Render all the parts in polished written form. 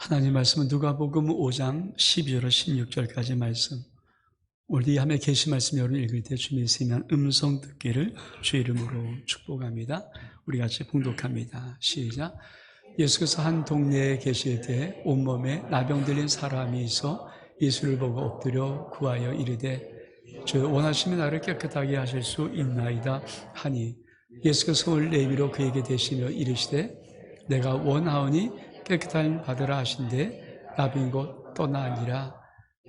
하나님 말씀은 누가복음 5장 12절로 16절까지 말씀. 우리 함에 계신 말씀 여러분 읽을 때 주님의 생명한 음성 듣기를 주의 이름으로 축복합니다. 우리 같이 봉독합니다. 시작. 예수께서 한 동네에 계실 때 온몸에 나병 들린 사람이 있어 예수를 보고 엎드려 구하여 이르되 주 원하시면 나를 깨끗하게 하실 수 있나이다 하니 예수께서 손을 내밀어 그에게 대시며 이르시되 내가 원하오니 깨끗함 받으라 하신대 나병이 곧 떠나니라.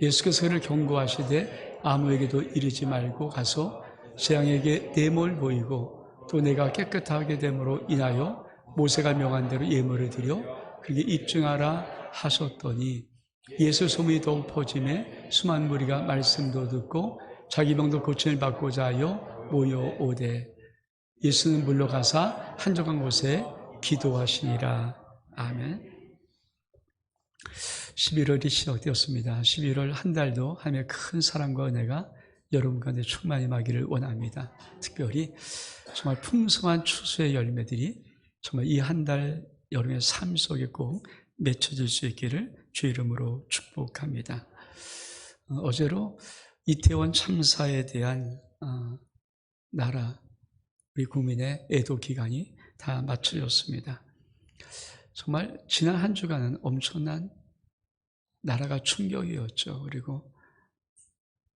예수께서 그를 경고하시되 아무에게도 이르지 말고 가서 재앙에게 내몰 보이고 또 내가 깨끗하게 됨으로 인하여 모세가 명한 대로 예물을 드려 그에게 입증하라 하셨더니 예수 소문이 더욱 퍼짐에 수많은 무리가 말씀도 듣고 자기 병도 고침을 받고자 하여 모여오되 예수는 물러가사 한적한 곳에 기도하시니라. 아멘. 11월이 시작되었습니다. 11월 한 달도 하나님의 큰 사랑과 은혜가 여러분 가운데 충만히 임하기를 원합니다. 특별히 정말 풍성한 추수의 열매들이 정말 이 한 달 여러분의 삶 속에 꼭 맺혀질 수 있기를 주의 이름으로 축복합니다. 어제로 이태원 참사에 대한 나라 우리 국민의 애도 기간이 다 마쳐졌습니다. 정말 지난 한 주간은 엄청난 나라가 충격이었죠. 그리고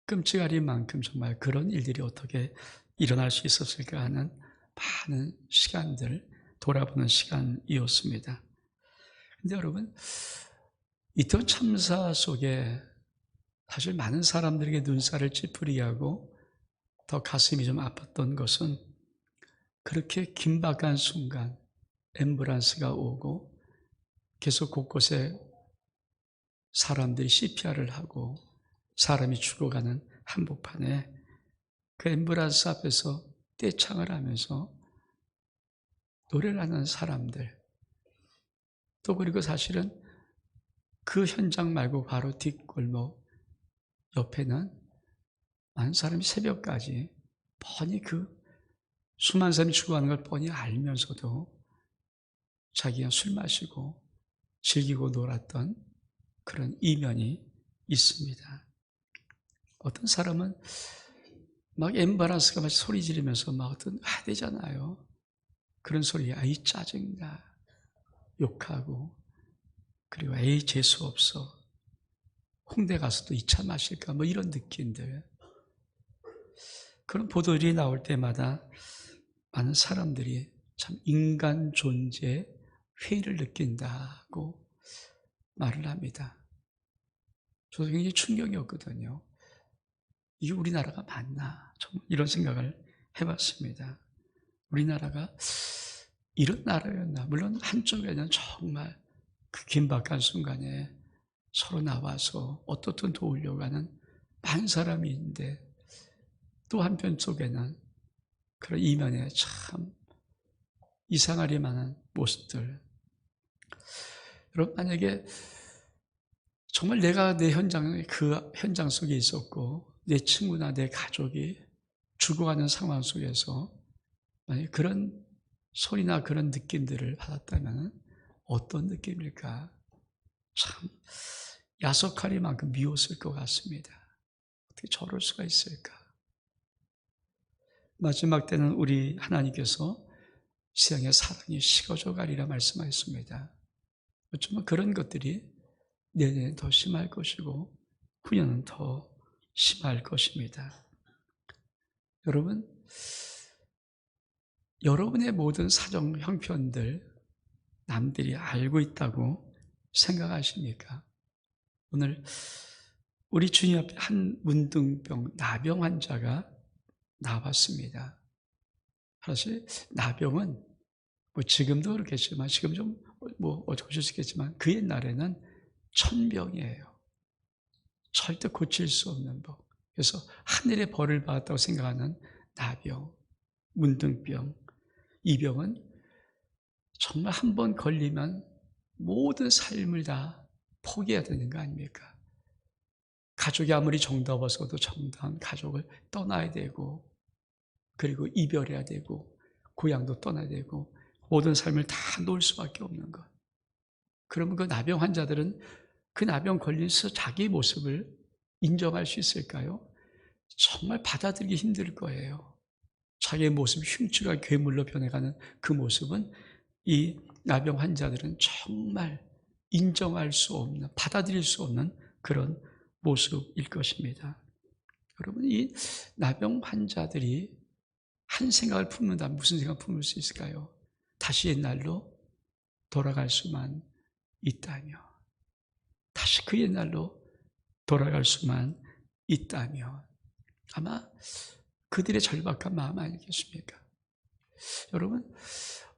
끔찍할 만큼 정말 그런 일들이 어떻게 일어날 수 있었을까 하는 많은 시간들 돌아보는 시간이었습니다. 근데 여러분, 이태원 참사 속에 사실 많은 사람들에게 눈살을 찌푸리게 하고 더 가슴이 좀 아팠던 것은 그렇게 긴박한 순간 앰뷸런스가 오고 계속 곳곳에 사람들이 CPR을 하고 사람이 죽어가는 한복판에 그 앰뷸런스 앞에서 떼창을 하면서 노래를 하는 사람들, 또 그리고 사실은 그 현장 말고 바로 뒷골목 옆에는 많은 사람이 새벽까지 뻔히 그 수많은 사람이 죽어가는 걸 뻔히 알면서도 자기가 술 마시고 즐기고 놀았던 그런 이면이 있습니다. 어떤 사람은 막 앰뷸런스가 마치 소리 지르면서 막 어떤 되잖아요. 그런 소리에 아이 짜증나 욕하고 그리고 에이 재수 없어 홍대 가서도 2차 마실까 뭐 이런 느낌들. 그런 보도들이 나올 때마다 많은 사람들이 참 인간 존재에 회의를 느낀다고 말을 합니다. 저도 굉장히 충격이었거든요. 이게 우리나라가 맞나? 정말 이런 생각을 해봤습니다. 우리나라가 이런 나라였나? 물론 한쪽에는 정말 그 긴박한 순간에 서로 나와서 어떻든 도우려고 하는 많은 사람이 있는데 또 한편 쪽에는 그런 이면에 참 이상하리 만한 모습들. 여러분 만약에 정말 내가 내 현장에 그 현장 속에 있었고 내 친구나 내 가족이 죽어가는 상황 속에서 만약에 그런 소리나 그런 느낌들을 받았다면 어떤 느낌일까? 참 야속하리만큼 미웠을 것 같습니다. 어떻게 저럴 수가 있을까? 마지막 때는 우리 하나님께서 세상의 사랑이 식어져 가리라 말씀하셨습니다. 어쩌면 그런 것들이 내년엔 더 심할 것이고 후년은 더 심할 것입니다. 여러분, 여러분의 모든 사정 형편들 남들이 알고 있다고 생각하십니까? 오늘 우리 주님 앞에 한 문둥병 나병 환자가 나왔습니다. 사실 나병은 뭐 지금도 그렇겠지만 지금 좀 뭐 어쩔 수 있겠지만 그 옛날에는 천병이에요. 절대 고칠 수 없는 병. 그래서 하늘의 벌을 받았다고 생각하는 나병, 문둥병. 이 병은 정말 한 번 걸리면 모든 삶을 다 포기해야 되는 거 아닙니까? 가족이 아무리 정다워서도 정다운 가족을 떠나야 되고 그리고 이별해야 되고 고향도 떠나야 되고 모든 삶을 다 놓을 수밖에 없는 것. 그러면 그 나병 환자들은 그 나병 걸려서 자기의 모습을 인정할 수 있을까요? 정말 받아들이기 힘들 거예요. 자기의 모습, 흉추가 괴물로 변해가는 그 모습은 이 나병 환자들은 정말 인정할 수 없는, 받아들일 수 없는 그런 모습일 것입니다. 여러분, 이 나병 환자들이 한 생각을 품는다면 무슨 생각을 품을 수 있을까요? 다시 옛날로 돌아갈 수만 있다며, 다시 그 옛날로 돌아갈 수만 있다며, 아마 그들의 절박한 마음 아니겠습니까? 여러분,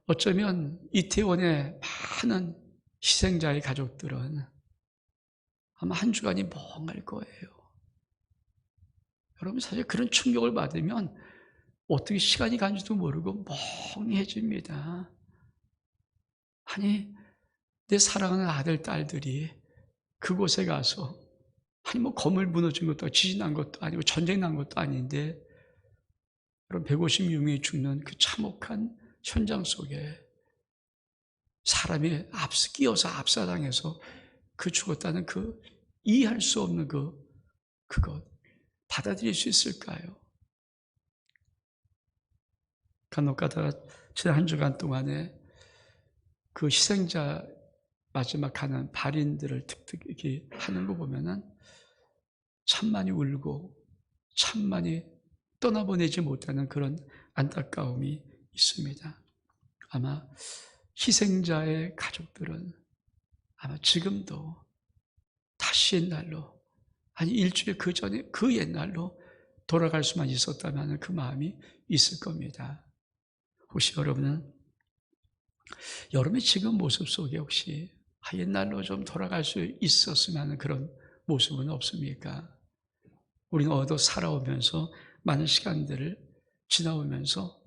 어쩌면 이태원의 많은 희생자의 가족들은 아마 한 주간이 멍할 거예요. 여러분, 사실 그런 충격을 받으면 어떻게 시간이 간지도 모르고 멍해집니다. 아니, 내 사랑하는 아들, 딸들이 그곳에 가서, 아니, 뭐 건물 무너진 것도 아니고 지진 난 것도 아니고 전쟁 난 것도 아닌데, 여러분, 156명이 죽는 그 참혹한 현장 속에 사람이 끼어서 압사당해서 그 죽었다는 그 이해할 수 없는 그것 받아들일 수 있을까요? 간혹 가다가 지난 한 주간 동안에 그 희생자 마지막 가는 발인들을 틱틱 이렇게 하는 거 보면은 참 많이 울고 참 많이 떠나보내지 못하는 그런 안타까움이 있습니다. 아마 희생자의 가족들은 아마 지금도 다시 옛날로, 아니 일주일 그 전에 그 옛날로 돌아갈 수만 있었다면 그 마음이 있을 겁니다. 혹시 여러분은 여러분의 지금 모습 속에 혹시 옛날로 좀 돌아갈 수 있었으면 하는 그런 모습은 없습니까? 우리는 얻어 살아오면서 많은 시간들을 지나오면서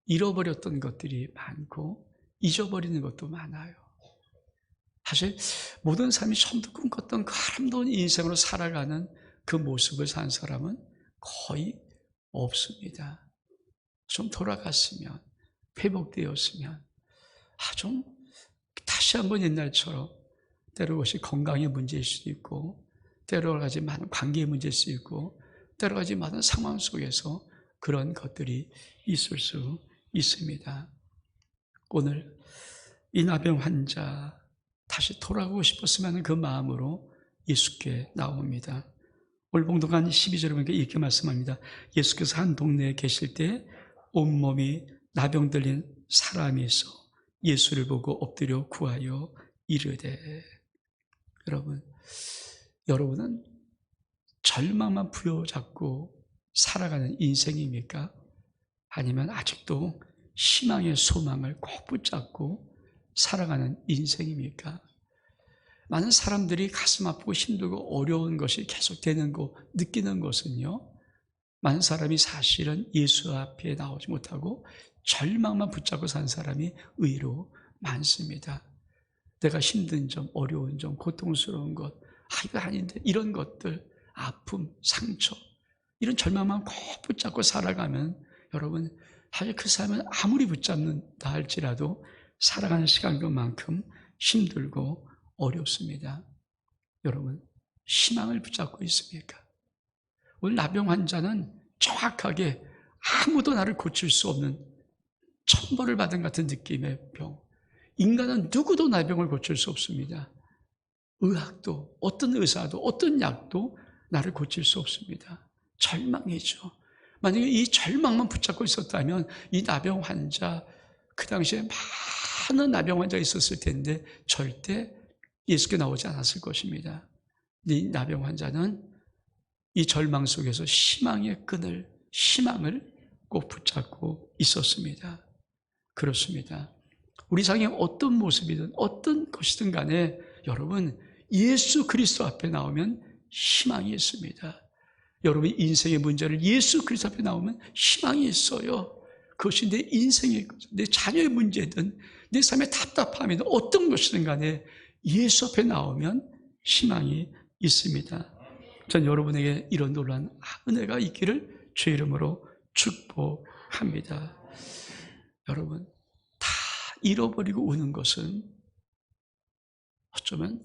잃어버렸던 것들이 많고 잊어버리는 것도 많아요. 사실 모든 사람이 처음부터 꿈꿨던 그 아름다운 인생으로 살아가는 그 모습을 산 사람은 거의 없습니다. 좀 돌아갔으면, 회복되었으면, 좀 다시 한번 옛날처럼, 때로 그것이 건강의 문제일 수도 있고, 때로 여러 가지 많은 관계의 문제일 수 있고, 때로 여러 가지 많은 상황 속에서 그런 것들이 있을 수 있습니다. 오늘 이 나병 환자 다시 돌아가고 싶었으면 하는 그 마음으로 예수께 나옵니다. 오늘 봉독한 12절에 보니까 이렇게 말씀합니다. 예수께서 한 동네에 계실 때 온몸이 나병 들린 사람이 있어 예수를 보고 엎드려 구하여 이르되. 여러분은 절망만 부여잡고 살아가는 인생입니까? 아니면 아직도 희망의 소망을 꼭 붙잡고 살아가는 인생입니까? 많은 사람들이 가슴 아프고 힘들고 어려운 것이 계속되는 거, 느끼는 것은요, 많은 사람이 사실은 예수 앞에 나오지 못하고 절망만 붙잡고 산 사람이 의외로 많습니다. 내가 힘든 점, 어려운 점, 고통스러운 것, 이거 아닌데, 이런 것들, 아픔, 상처, 이런 절망만 꼭 붙잡고 살아가면 여러분, 사실 그 사람은 아무리 붙잡는다 할지라도 살아가는 시간 그만큼 힘들고 어렵습니다. 여러분, 희망을 붙잡고 있습니까? 오늘 나병 환자는 정확하게 아무도 나를 고칠 수 없는 천벌을 받은 같은 느낌의 병. 인간은 누구도 나병을 고칠 수 없습니다. 의학도, 어떤 의사도, 어떤 약도 나를 고칠 수 없습니다. 절망이죠. 만약에 이 절망만 붙잡고 있었다면 이 나병 환자, 그 당시에 많은 나병 환자가 있었을 텐데 절대 예수께 나오지 않았을 것입니다. 이 나병 환자는 이 절망 속에서 희망의 끈을, 희망을 꼭 붙잡고 있었습니다. 그렇습니다. 우리 상에 어떤 모습이든 어떤 것이든 간에 여러분, 예수 그리스도 앞에 나오면 희망이 있습니다. 여러분 인생의 문제를 예수 그리스도 앞에 나오면 희망이 있어요. 그것이 내 인생의 것, 내 자녀의 문제든 내 삶의 답답함이든 어떤 것이든 간에 예수 앞에 나오면 희망이 있습니다. 전 여러분에게 이런 놀라운 은혜가 있기를 주의 이름으로 축복합니다. 여러분, 다 잃어버리고 우는 것은 어쩌면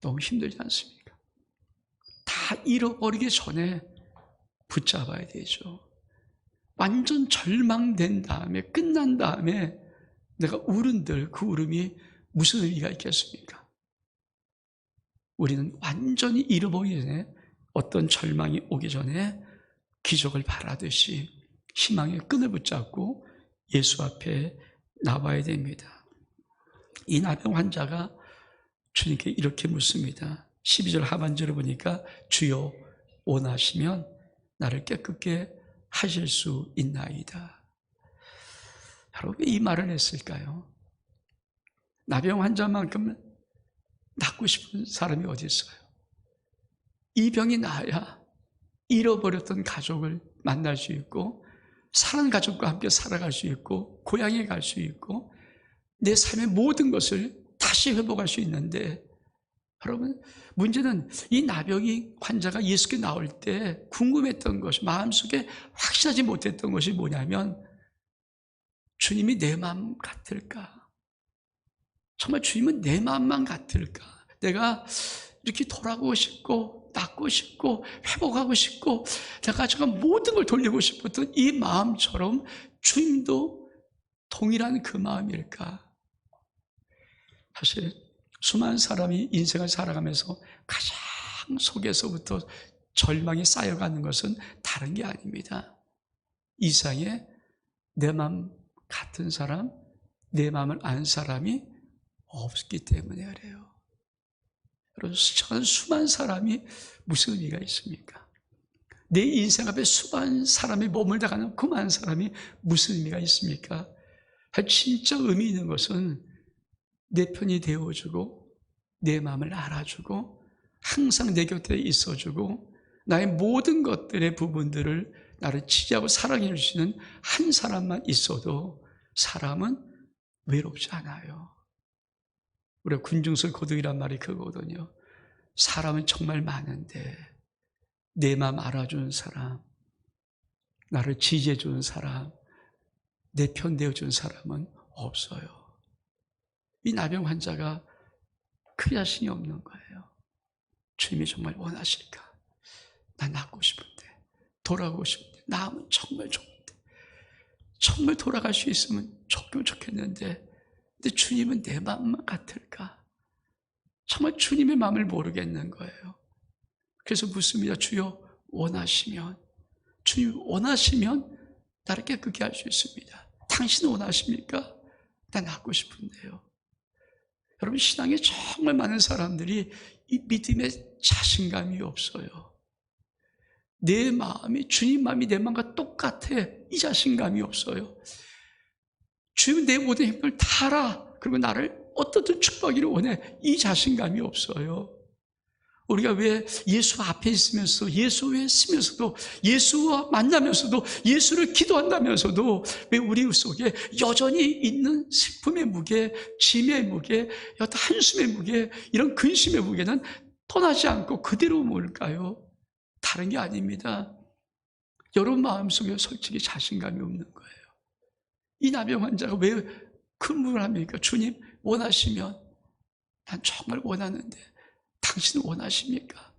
너무 힘들지 않습니까? 다 잃어버리기 전에 붙잡아야 되죠. 완전 절망된 다음에, 끝난 다음에 내가 울은들 그 울음이 무슨 의미가 있겠습니까? 우리는 완전히 잃어버리기 전에, 어떤 절망이 오기 전에 기적을 바라듯이 희망의 끈을 붙잡고 예수 앞에 나와야 됩니다. 이 나병 환자가 주님께 이렇게 묻습니다. 12절 하반절을 보니까 주여 원하시면 나를 깨끗게 하실 수 있나이다. 여러분, 왜 이 말을 했을까요? 나병 환자만큼 낫고 싶은 사람이 어디 있어요? 이 병이 나아야 잃어버렸던 가족을 만날 수 있고, 사랑하는 가족과 함께 살아갈 수 있고, 고향에 갈 수 있고, 내 삶의 모든 것을 다시 회복할 수 있는데, 여러분, 문제는 이 나병이 환자가 예수께 나올 때 궁금했던 것이, 마음속에 확신하지 못했던 것이 뭐냐면, 주님이 내 마음 같을까? 정말 주님은 내 마음만 같을까? 내가 이렇게 돌아가고 싶고, 낫고 싶고, 회복하고 싶고, 내가 정말 모든 걸 돌리고 싶었던 이 마음처럼 주님도 동일한 그 마음일까? 사실 수많은 사람이 인생을 살아가면서 가장 속에서부터 절망이 쌓여가는 것은 다른 게 아닙니다. 이 세상에 내 마음 같은 사람, 내 마음을 아는 사람이 없기 때문에 그래요. 여러분, 수많은 사람이 무슨 의미가 있습니까? 내 인생 앞에 수많은 사람이 머물다 가는 그 많은 사람이 무슨 의미가 있습니까? 진짜 의미 있는 것은 내 편이 되어주고, 내 마음을 알아주고, 항상 내 곁에 있어주고, 나의 모든 것들의 부분들을 나를 지지하고 사랑해 주시는 한 사람만 있어도 사람은 외롭지 않아요. 우리가 군중설 고등이란 말이 그거거든요. 사람은 정말 많은데 내 마음 알아주는 사람, 나를 지지해 주는 사람, 내 편 되어주는 사람은 없어요. 이 나병 환자가 그 자신이 없는 거예요. 주님이 정말 원하실까? 나 낫고 싶은데, 돌아가고 싶은데, 나으면 정말 좋은데, 정말 돌아갈 수 있으면 좋겠는데, 근데 주님은 내 마음만 같을까? 정말 주님의 마음을 모르겠는 거예요. 그래서 묻습니다. 주여 원하시면, 주님 원하시면 나를 깨끗게 할 수 있습니다. 당신 원하십니까? 나 낫고 싶은데요. 여러분, 신앙에 정말 많은 사람들이 이 믿음의 자신감이 없어요. 내 마음이, 주님 마음이 내 마음과 똑같아, 이 자신감이 없어요. 주님 내 모든 힘을 다 알아, 그리고 나를 어떻든 축복하기를 원해, 이 자신감이 없어요. 우리가 왜 예수 앞에 있으면서, 예수 외에 있으면서도, 예수와 만나면서도, 예수를 기도한다면서도 왜 우리 속에 여전히 있는 슬픔의 무게, 짐의 무게, 한숨의 무게, 이런 근심의 무게는 떠나지 않고 그대로 뭘까요? 다른 게 아닙니다. 여러분 마음속에 솔직히 자신감이 없는 거예요. 이 나병 환자가 왜 큰물을 합니까? 주님 원하시면, 난 정말 원하는데 당신은 원하십니까?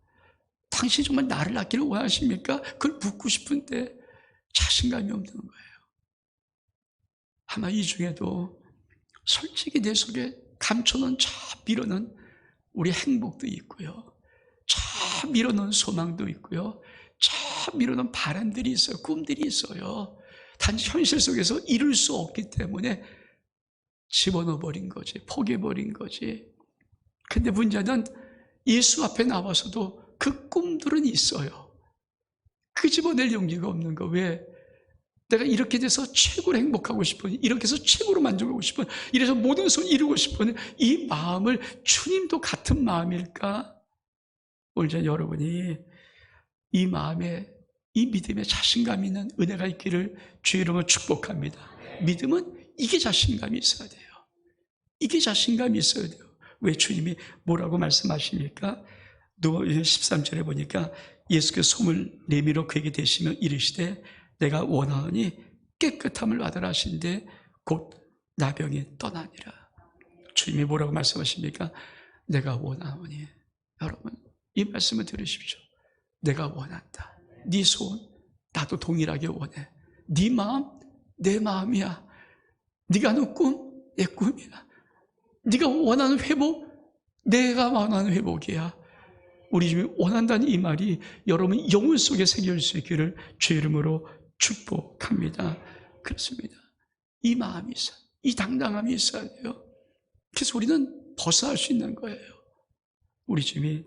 당신이 정말 나를 낳기를 원하십니까? 그걸 묻고 싶은데 자신감이 없는 거예요. 아마 이 중에도 솔직히 내 속에 감춰놓은 저 밀어놓은 우리 행복도 있고요, 저 밀어놓은 소망도 있고요, 저 밀어놓은 바람들이 있어요, 꿈들이 있어요. 단지 현실 속에서 이룰 수 없기 때문에 집어넣어버린 거지, 포기해버린 거지. 근데 문제는 예수 앞에 나와서도 그 꿈들은 있어요. 그 집어낼 용기가 없는 거. 왜? 내가 이렇게 돼서 최고로 행복하고 싶은, 이렇게 해서 최고로 만족하고 싶은, 이래서 모든 것을 이루고 싶은 이 마음을 주님도 같은 마음일까? 오늘 전 여러분이 이 마음에, 이 믿음에 자신감 있는 은혜가 있기를 주의 이름으로 축복합니다. 믿음은 이게 자신감이 있어야 돼요. 이게 자신감이 있어야 돼요. 왜 주님이 뭐라고 말씀하십니까? 누가복음 13절에 보니까 예수께서 손을 내밀어 그에게 대시며 이르시되 내가 원하오니 깨끗함을 받으라 하신데 곧 나병이 떠나니라. 주님이 뭐라고 말씀하십니까? 내가 원하오니. 여러분, 이 말씀을 들으십시오. 내가 원한다. 네 소원 나도 동일하게 원해. 네 마음 내 마음이야. 네가 하는 꿈 내 꿈이야. 네가 원하는 회복 내가 원하는 회복이야. 우리 주님이 원한다는 이 말이 여러분 영혼 속에 새길 수 있기를 주의 이름으로 축복합니다. 그렇습니다. 이 마음이 있어요. 이 당당함이 있어야 돼요. 그래서 우리는 벗어날 수 있는 거예요. 우리 주님이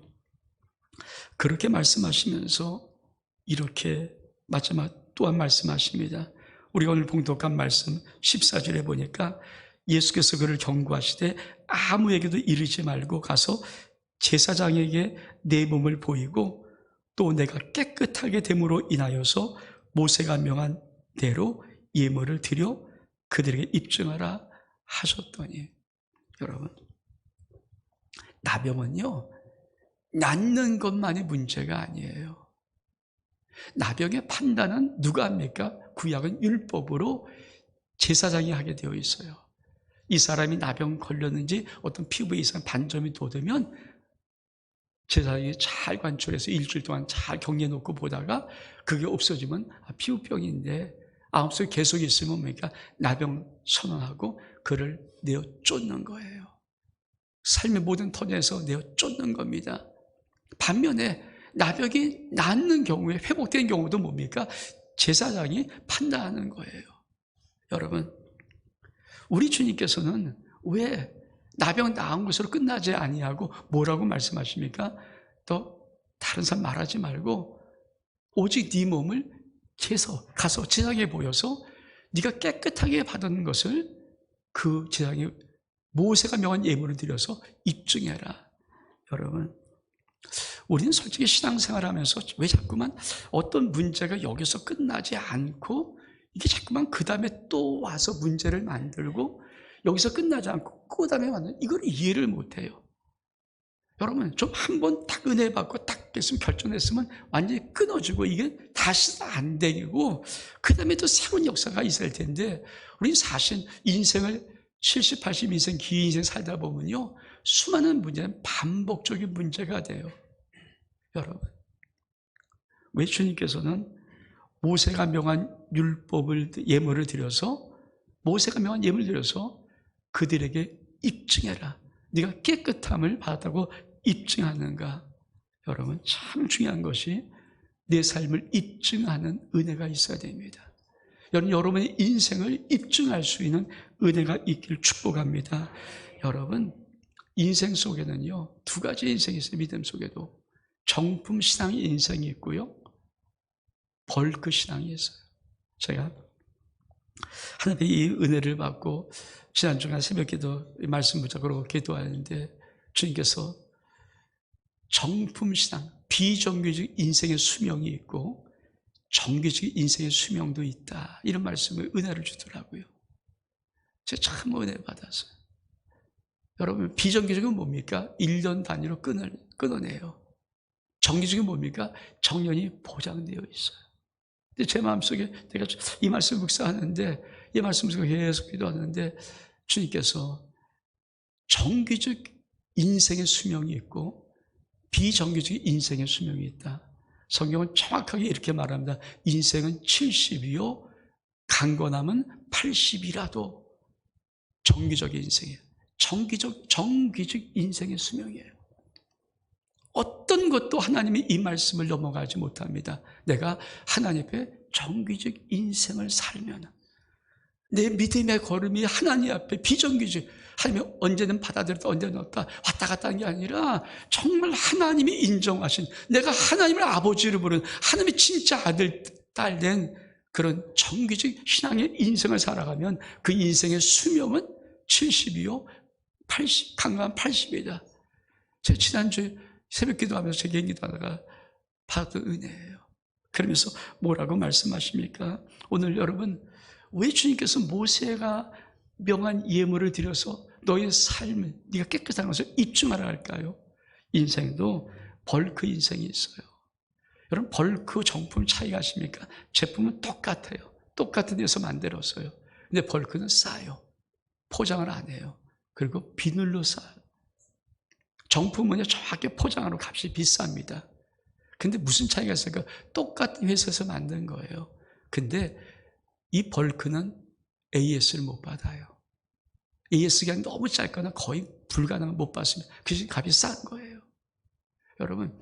그렇게 말씀하시면서 이렇게 마지막 또한 말씀하십니다. 우리가 오늘 봉독한 말씀 14절에 보니까 예수께서 그를 경고하시되 아무에게도 이르지 말고 가서 제사장에게 내 몸을 보이고 또 내가 깨끗하게 됨으로 인하여서 모세가 명한 대로 예물을 드려 그들에게 입증하라 하셨더니, 여러분, 나병은요 낫는 것만이 문제가 아니에요. 나병의 판단은 누가 합니까? 구약은 율법으로 제사장이 하게 되어 있어요. 이 사람이 나병 걸렸는지 어떤 피부에 이상 반점이 돋으면 제사장이 잘 관찰해서 일주일 동안 잘 격리해 놓고 보다가 그게 없어지면 피부병인데 마음속에 계속 있으면 뭡니까? 나병 선언하고 그를 내어 쫓는 거예요. 삶의 모든 터전에서 내어 쫓는 겁니다. 반면에 나병이 낫는 경우에 회복된 경우도 뭡니까? 제사장이 판단하는 거예요. 여러분, 우리 주님께서는 왜 나병 나은 것으로 끝나지 아니하고 뭐라고 말씀하십니까? 또 다른 사람 말하지 말고 오직 네 몸을 가서 제사장에 보여서 네가 깨끗하게 받은 것을 그 제사장이 모세가 명한 예물을 드려서 입증해라. 여러분, 우리는 솔직히 신앙생활하면서 왜 자꾸만 어떤 문제가 여기서 끝나지 않고 이게 자꾸만 그 다음에 또 와서 문제를 만들고 여기서 끝나지 않고 그 다음에 만드는 이걸 이해를 못해요. 여러분, 좀 한 번 딱 은혜 받고 딱 했으면 결정했으면 완전히 끊어지고 이게 다시 안 되고 그 다음에 또 새로운 역사가 있을 텐데 우리는 사실 인생을 70, 80 인생 긴 인생 살다 보면요 수많은 문제는 반복적인 문제가 돼요. 여러분, 왜 주님께서는 모세가 명한 율법을 예물을 드려서 모세가 명한 예물을 드려서 그들에게 입증해라. 네가 깨끗함을 받았다고 입증하는가? 여러분, 참 중요한 것이 내 삶을 입증하는 은혜가 있어야 됩니다. 여러분의 인생을 입증할 수 있는 은혜가 있길 축복합니다. 여러분, 인생 속에는요 두 가지 인생이 있어요. 믿음 속에도 정품 신앙의 인생이 있고요 벌크 신앙이 있어요. 제가 하나님의 이 은혜를 받고 지난주간 새벽기도 말씀 붙잡고 기도하는데 주님께서 정품 신앙, 비정규적 인생의 수명이 있고 정규적 인생의 수명도 있다, 이런 말씀을 은혜를 주더라고요. 제가 참 은혜 받았어요. 여러분, 비정규적은 뭡니까? 1년 단위로 끊어내요. 정규적은 뭡니까? 정년이 보장되어 있어요. 근데 제 마음속에 내가 이 말씀 묵상하는데 이 말씀 속에 계속 기도하는데 주님께서 정규적 인생의 수명이 있고 비정규적 인생의 수명이 있다. 성경은 정확하게 이렇게 말합니다. 인생은 70이요 강건함은 80이라도 정규적 인생이에요. 정규적 인생의 수명이에요. 어떤 것도 하나님이 이 말씀을 넘어가지 못합니다. 내가 하나님 앞에 정규적 인생을 살면 내 믿음의 걸음이 하나님 앞에 비정규적, 하나님이 언제는 받아들였다 언제는 없다 왔다 갔다 하는 게 아니라 정말 하나님이 인정하신, 내가 하나님을 아버지로 부르는 하나님의 진짜 아들 딸 된 그런 정규적 신앙의 인생을 살아가면 그 인생의 수명은 70이요 80, 강한 80이다. 제가 지난주에 새벽 기도하면서 제 개인 기도하다가 받은 은혜예요. 그러면서 뭐라고 말씀하십니까? 오늘 여러분, 왜 주님께서 모세가 명한 예물을 드려서 너의 삶을 네가 깨끗한 것을 입증하라 할까요? 인생도 벌크 인생이 있어요. 여러분, 벌크 정품 차이가 아십니까? 제품은 똑같아요. 똑같은 데서 만들었어요. 근데 벌크는 싸요. 포장을 안 해요. 그리고 비늘로 싸요. 정품은요 정확하게 포장하러 값이 비쌉니다. 근데 무슨 차이가 있을까? 똑같은 회사에서 만든 거예요. 근데 이 벌크는 AS를 못 받아요. AS가 너무 짧거나 거의 불가능한 못 받습니다. 그래서 값이 싼 거예요. 여러분,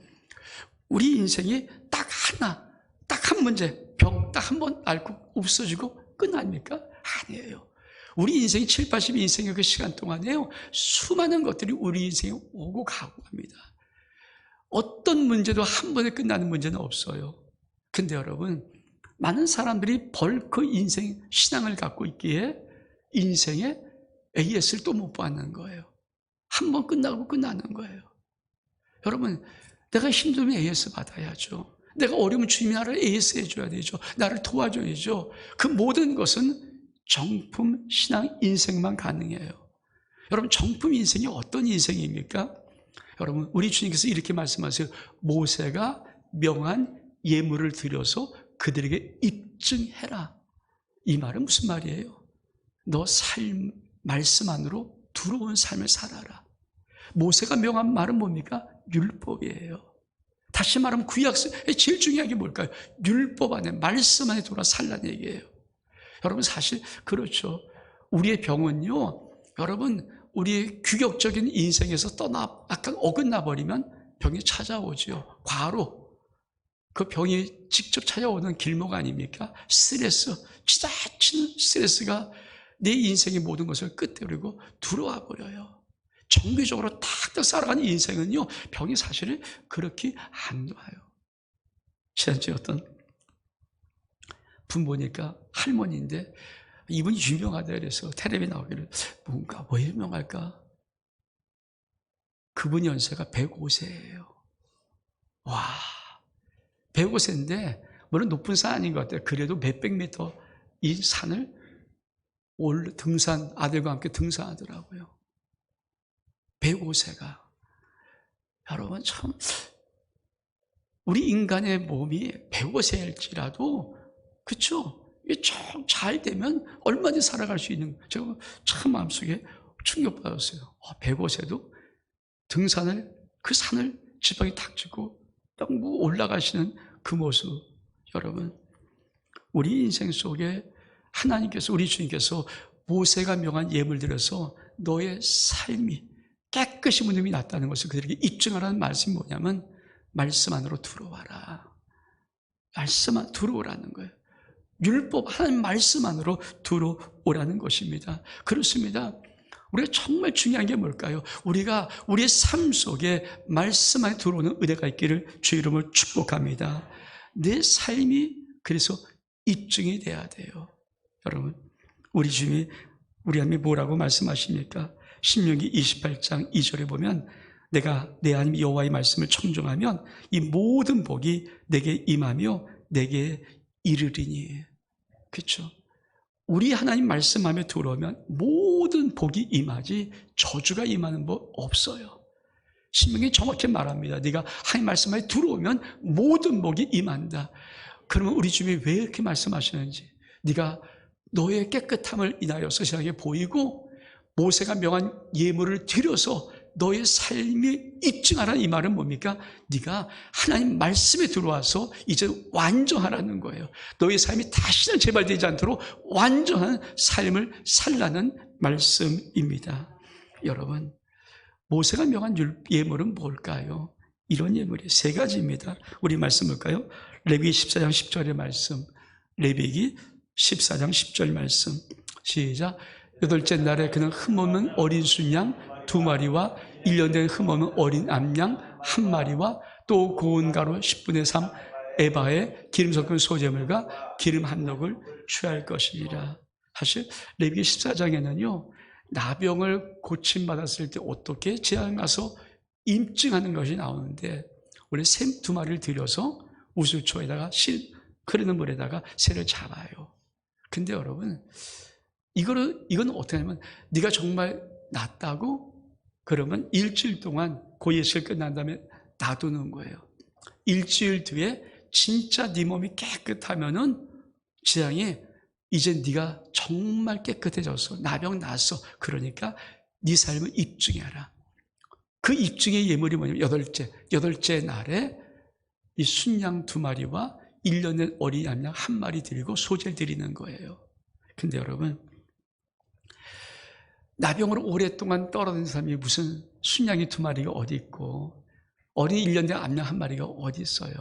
우리 인생이 딱 하나, 딱 한 문제, 병 딱 한 번 앓고 없어지고 끝 아닙니까? 아니에요. 우리 인생이 7, 80 인생의 그 시간 동안에요, 수많은 것들이 우리 인생에 오고 가고 합니다. 어떤 문제도 한 번에 끝나는 문제는 없어요. 근데 여러분, 많은 사람들이 벌크 인생 신앙을 갖고 있기에 인생에 AS를 또 못 받는 거예요. 한 번 끝나고 끝나는 거예요. 여러분, 내가 힘들면 AS 받아야죠. 내가 어려우면 주님이 나를 AS 해줘야 되죠. 나를 도와줘야죠. 그 모든 것은 정품 신앙 인생만 가능해요. 여러분, 정품 인생이 어떤 인생입니까? 여러분, 우리 주님께서 이렇게 말씀하세요. 모세가 명한 예물을 드려서 그들에게 입증해라. 이 말은 무슨 말이에요? 너 말씀 안으로 들어온 삶을 살아라. 모세가 명한 말은 뭡니까? 율법이에요. 다시 말하면 구약성의 제일 중요한 게 뭘까요? 율법 안에, 말씀 안에 돌아 살라는 얘기예요. 여러분, 사실 그렇죠. 우리의 병은요, 여러분, 우리의 규격적인 인생에서 약간 어긋나 버리면 병이 찾아오죠. 과로. 그 병이 직접 찾아오는 길목 아닙니까? 스트레스, 지나치는 스트레스가 내 인생의 모든 것을 끝내버리고 들어와 버려요. 정기적으로 탁탁 살아가는 인생은요, 병이 사실은 그렇게 안 와요. 지난주에 어떤 분 보니까 할머니인데, 이분이 유명하다 그래서 텔레비에 나오기를, 뭔가 왜 유명할까? 그분 연세가 105세예요. 와, 105세인데, 물론 높은 산 아닌 것 같아요. 그래도 몇백 미터 이 산을 아들과 함께 등산하더라고요. 105세가. 여러분, 참, 우리 인간의 몸이 105세일지라도, 그쵸? 이게 잘 되면 얼마든지 살아갈 수 있는, 제가 참 마음속에 충격받았어요. 105세도 등산을, 그 산을 지팡이 탁 짚고 딱 올라가시는 그 모습. 여러분, 우리 인생 속에 하나님께서, 우리 주님께서 모세가 명한 예물 들여서 너의 삶이 깨끗이 문음이 났다는 것을 그들에게 입증하라는 말씀이 뭐냐면, 말씀 안으로 들어와라. 말씀 안으로 들어오라는 거예요. 율법, 하나님 말씀 안으로 들어오라는 것입니다. 그렇습니다. 우리가 정말 중요한 게 뭘까요? 우리가 우리의 삶 속에 말씀 안에 들어오는 은혜가 있기를 주의 이름으로 축복합니다. 내 삶이 그래서 입증이 돼야 돼요. 여러분, 우리 주님이 우리 하나님이 뭐라고 말씀하십니까? 신명기 28장 2절에 보면, 내가 내 하나님 여호와의 말씀을 청종하면 이 모든 복이 내게 임하며 내게 이르리니. 그렇죠? 우리 하나님 말씀하며 들어오면 모든 복이 임하지 저주가 임하는 법 없어요. 신명이 정확히 말합니다. 네가 하나님 말씀하며 들어오면 모든 복이 임한다. 그러면 우리 주님이 왜 이렇게 말씀하시는지, 네가 너의 깨끗함을 인하여서 세상에 보이고 모세가 명한 예물을 드려서 너의 삶이 입증하라는 이 말은 뭡니까? 네가 하나님 말씀에 들어와서 이제 완전하라는 거예요. 너의 삶이 다시는 재발되지 않도록 완전한 삶을 살라는 말씀입니다. 여러분, 모세가 명한 예물은 뭘까요? 이런 예물이 세 가지입니다. 우리 말씀 볼까요? 레위기 14장 10절의 말씀, 레위기 14장 10절 말씀, 시작. 여덟째 날에 그는 흠없는 어린 순양 2마리와 1년 된 흠없는 어린 암양 1마리와 또 고운 가루 10분의 3 에바에 기름 섞은 소재물과 기름 한 넉을 취할 것이니라. 사실 레위기 14장에는요, 나병을 고침받았을 때 어떻게 재앙 가서 임증하는 것이 나오는데, 원래 샘 2마리를 들여서 우슬초에다가 흐르는 물에다가 새를 잡아요. 근데 여러분, 이건 어떻게 하냐면, 네가 정말 낫다고 그러면 일주일 동안 그 예식을 끝난 다음에 놔두는 거예요. 일주일 뒤에 진짜 네 몸이 깨끗하면은 재앙이, 이제 네가 정말 깨끗해졌어, 나병 났어, 그러니까 네 삶을 입증해라. 그 입증의 예물이 뭐냐면 여덟째 날에 이 순양 2마리와 1년의 어린 양 1마리 드리고 소제를 드리는 거예요. 근데 여러분, 나병으로 오랫동안 떨어진 사람이 무슨 순양이 2마리가 어디 있고 어린 1년 된 암양 1마리가 어디 있어요?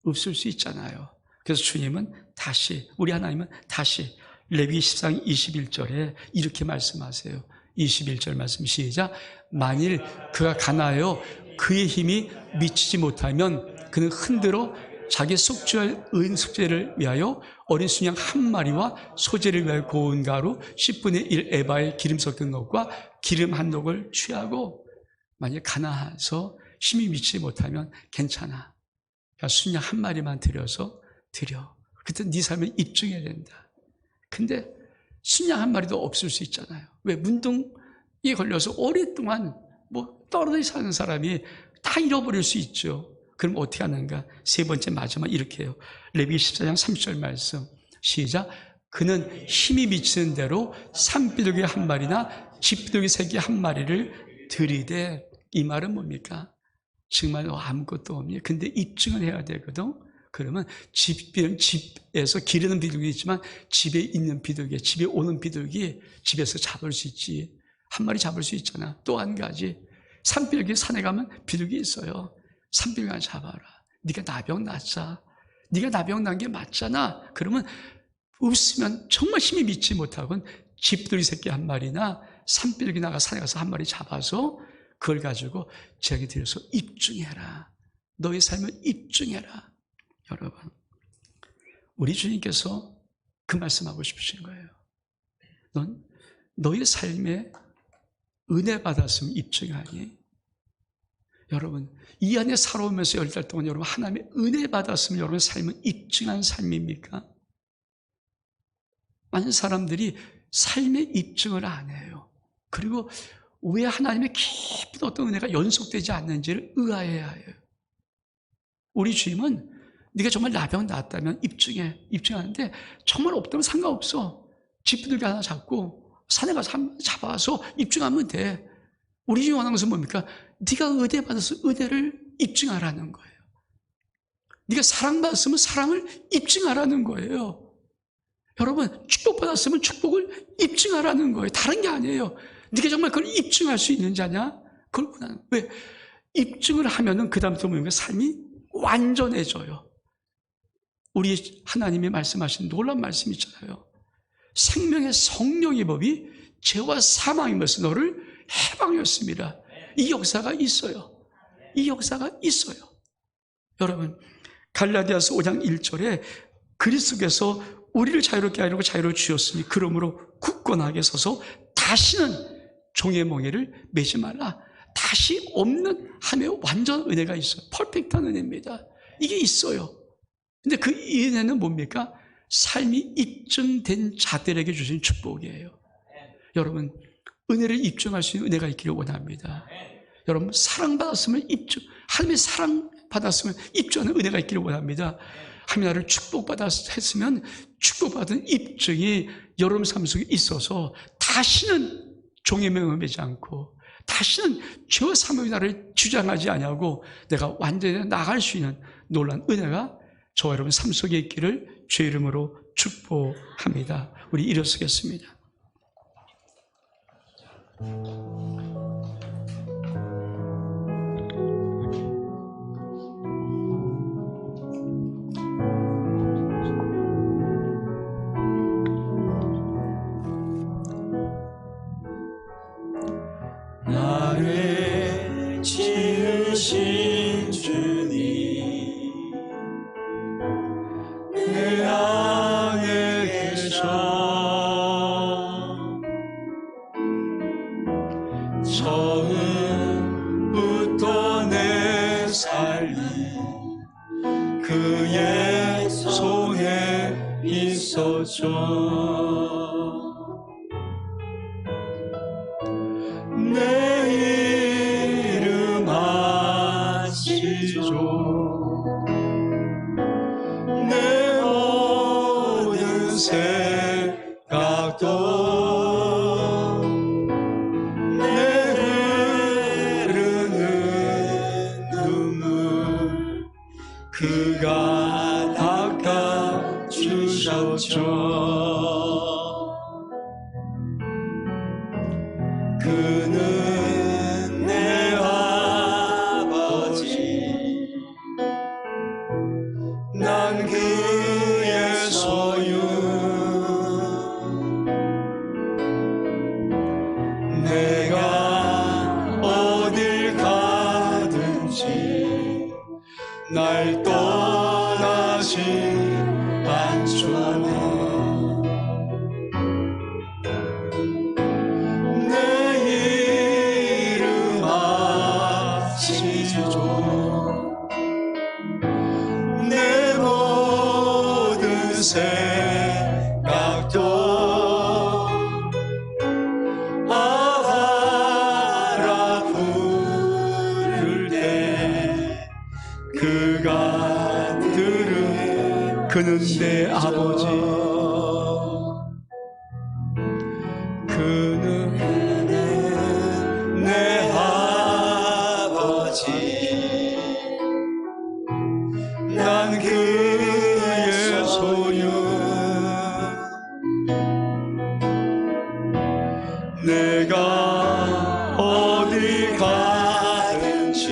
없을 수 있잖아요. 그래서 주님은 다시, 우리 하나님은 다시 레위기 14장 21절에 이렇게 말씀하세요. 21절 말씀 시작. 만일 그가 가나하여 그의 힘이 미치지 못하면 그는 흔들어 자기 속죄할 의인속죄를 위하여 어린 순양 1마리와 소제를 위하여 고운 가루 10분의 1 에바의 기름 섞은 것과 기름 한 녹을 취하고, 만약 가나해서 힘이 미치지 못하면 괜찮아, 그러니까 순양 1마리만 드려. 그때 네 삶을 입증해야 된다. 근데 순양 1마리도 없을 수 있잖아요. 왜? 문둥이에 걸려서 오랫동안 떨어져 사는 사람이 다 잃어버릴 수 있죠. 그럼 어떻게 하는가? 세 번째 마지막 이렇게 해요. 레위기 14장 30절 말씀 시작. 그는 힘이 미치는 대로 산비둘기 1마리나 집비둘기 새끼 1마리를 들이되. 이 말은 뭡니까? 정말 아무것도 없니? 근데 입증을 해야 되거든. 그러면 집에서 기르는 비둘기 있지만 집에 있는 비둘기, 집에 오는 비둘기 집에서 잡을 수 있지. 1마리 잡을 수 있잖아. 또 한 가지, 산비둘기 산에 가면 비둘기 있어요. 산비둘기 하나 잡아라. 네가 나병 났자. 네가 나병 난 게 맞잖아. 그러면 없으면 정말 힘이 미치지 못하고는 집비둘기 새끼 1마리나 산비둘기 나가 산에 가서 1마리 잡아서 그걸 가지고 제게 드려서 입증해라. 너의 삶을 입증해라. 여러분, 우리 주님께서 그 말씀하고 싶으신 거예요. 넌 너의 삶에 은혜 받았으면 입증하니? 여러분, 이 안에 살아오면서 10달 동안 여러분 하나님의 은혜 받았으면 여러분의 삶은 입증한 삶입니까? 많은 사람들이 삶의 입증을 안 해요. 그리고 왜 하나님의 깊은 어떤 은혜가 연속되지 않는지를 의아해야 해요. 우리 주님은 네가 정말 나병 났다면 입증하는데 정말 없다면 상관없어. 집비둘기 하나 잡고 산에 가서 한 잡아서 입증하면 돼. 우리 주님 원하는 것은 뭡니까? 네가 은혜 받아서 은혜를 입증하라는 거예요. 네가 사랑받았으면 사랑을 입증하라는 거예요. 여러분, 축복받았으면 축복을 입증하라는 거예요. 다른 게 아니에요. 네가 정말 그걸 입증할 수 있는 자냐? 그걸 원하는. 왜? 입증을 하면은 그 다음부터 뭡니까? 삶이 완전해져요. 우리 하나님이 말씀하신 놀라운 말씀 있잖아요. 생명의 성령의 법이 죄와 사망의 법에서 너를 해방했습니다. 이 역사가 있어요. 이 역사가 있어요. 여러분, 갈라디아서 5장 1절에 그리스도께서 우리를 자유롭게 하려고 자유를 주셨으니 그러므로 굳건하게 서서 다시는 종의 멍에를 매지 말라. 다시 없는 하나님의 완전 은혜가 있어요. 퍼펙트한 은혜입니다. 이게 있어요. 근데 그 은혜는 뭡니까? 삶이 입증된 자들에게 주신 축복이에요. 여러분, 은혜를 입증할 수 있는 은혜가 있기를 원합니다. 여러분, 사랑받았으면 입증, 하나님의 사랑받았으면 입증하는 은혜가 있기를 원합니다. 하나님 나를 축복받았으면 축복받은 입증이 여러분 삶 속에 있어서 다시는 종의 명을 매지 않고 다시는 죄와 사망의 나를 주장하지 아니하고 내가 완전히 나갈 수 있는 놀라운 은혜가 저와 여러분 삶 속에 있기를 주의 이름으로 축복합니다. 우리 일어서겠습니다. 나를 지으신 주님 내 안에 계셔 처음부터 내 삶이 그의 손에 있었죠. 내 이름 아시죠. 내 모든 생각도 내 흐른 그가 닦아주셨죠. 그는 내 아버지, 난 그의 소유. 내가 어딜 가든지 날 떠나지 않죠. 내 이름 아시죠. 내 모든 생각도 아바라 부를 때 그가 들은 그는 내 아버지, 그는 내 아버지, 난 그의 소유. 내가 어디 가든지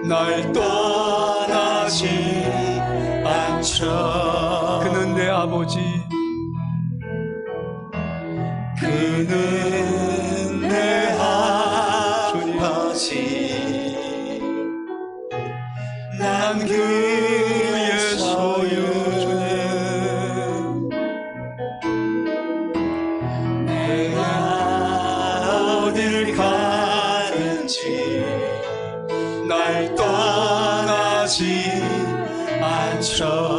날 떠나지 않죠. 그는 내 아버지, 그는 내 아버지, 난 그의 소유. 내가 어딜 가든지 날 떠나지 않죠.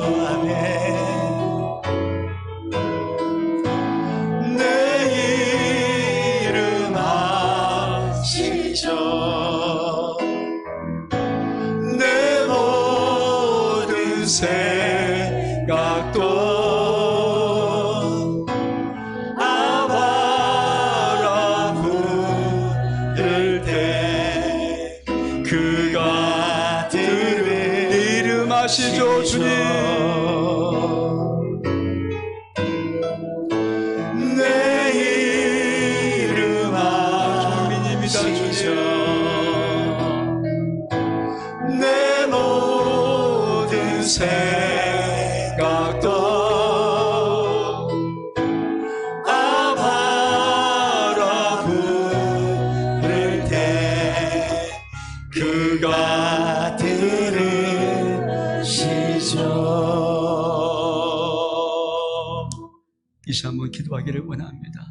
내 이름 아시죠. 내 모든 생각도 아바라 부를 때 그가 들은 이름 아시죠. 주님, 내 이름 아시죠. 내 모든 생각도 아바라 부를 때 그가 들으시죠. 이제 한번 기도하기를 원합니다.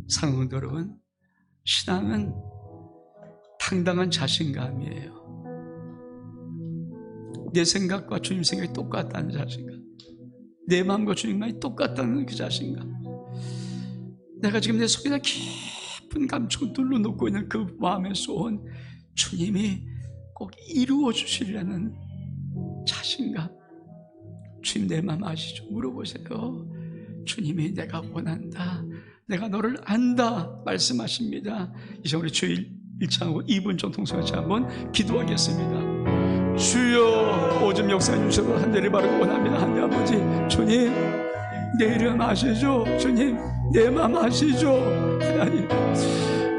사랑하는 여러분, 신앙은 당당한 자신감이에요. 내 생각과 주님 생각이 똑같다는 자신감, 내 마음과 주님 마음이 똑같다는 그 자신감, 내가 지금 내 속에다 깊은 감촉을 눌러놓고 있는 그 마음의 소원, 주님이 꼭 이루어 주시려는 자신감. 주님, 내 마음 아시죠? 물어보세요. 주님이 내가 원한다, 내가 너를 안다 말씀하십니다. 이제 우리 주일 1장하고 2분 정도 같이 한번 기도하겠습니다. 주여, 오줌 역사해 주셔서 한 대를 바르고 원합니다. 하나님 아버지, 주님 내 이름 아시죠? 주님 내 마음 아시죠? 하나님,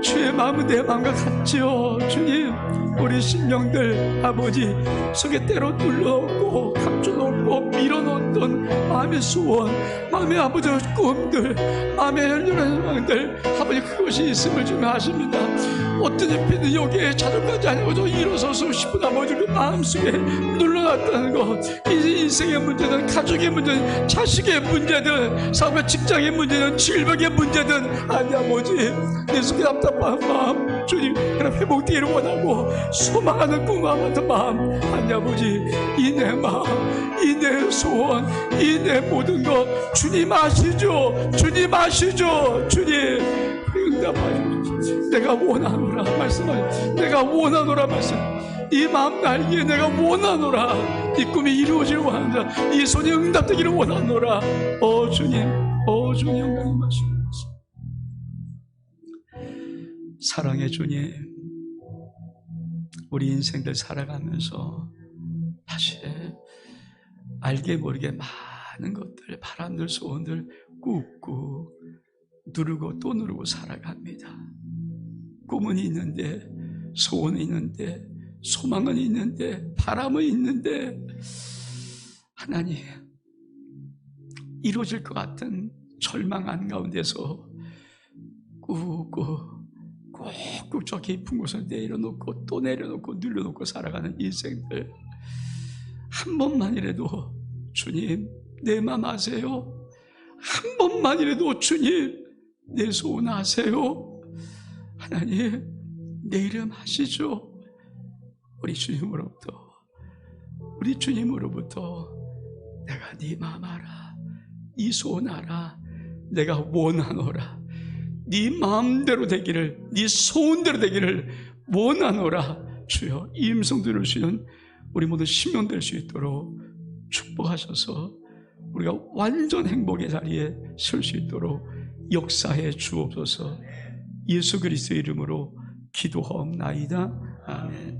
주의 마음은 내 마음과 같지요. 주님, 우리 심령들 아버지 속에 때로 눌러놓고 감춰놓고 밀어놓던 마음의 소원, 마음의 아버지 꿈들, 마음의 열렬한 희망들, 아버지 그것이 있음을 좀 아십니다. 어떤 옆에는 여기에 자존까지 아니고 일어서서 싶은 아버지 그 마음속에 눌러놨다는 것, 이제 인생의 문제든 가족의 문제든 자식의 문제든 사업의 직장의 문제든 질병의 문제든 아니 아버지 내 속에 답답한 마음 주님 그런 회복되기를 원하고 소망하는 꿈하는 마음 아니 아버지 이 내 마음 이 내 소원 이 내 모든 것 주님 아시죠? 주님 아시죠? 주님 응답하여 주십시오. 내가 원하노라 말씀하여 내가 원하노라 말씀 이 마음 날기에 내가 원하노라 이 꿈이 이루어질 원한다 이 손이 응답되기를 원하노라 주님 영광이 마시옵소서. 사랑의 주님 우리 인생들 살아가면서 사실 알게 모르게 많은 것들, 바람들, 소원들 꾹꾹 누르고 또 누르고 살아갑니다. 꿈은 있는데, 소원은 있는데, 소망은 있는데, 바람은 있는데, 하나님, 이루어질 것 같은 절망 한가운데서 꾹꾹 저 깊은 곳을 내려놓고 또 내려놓고 늘려놓고 살아가는 인생들, 한 번만이라도 주님 내 맘 아세요? 한 번만이라도 주님 내 소원 아세요? 하나님 내 이름 아시죠? 우리 주님으로부터 내가 네 맘 알아, 네 소원 알아, 내가 원하노라, 네 마음대로 되기를, 네 소원대로 되기를 원하노라. 주여, 이 음성 들으시는 우리 모두 심령 될 수 있도록 축복하셔서 우리가 완전 행복의 자리에 설 수 있도록 역사해 주옵소서. 예수 그리스도의 이름으로 기도하옵나이다. 아멘.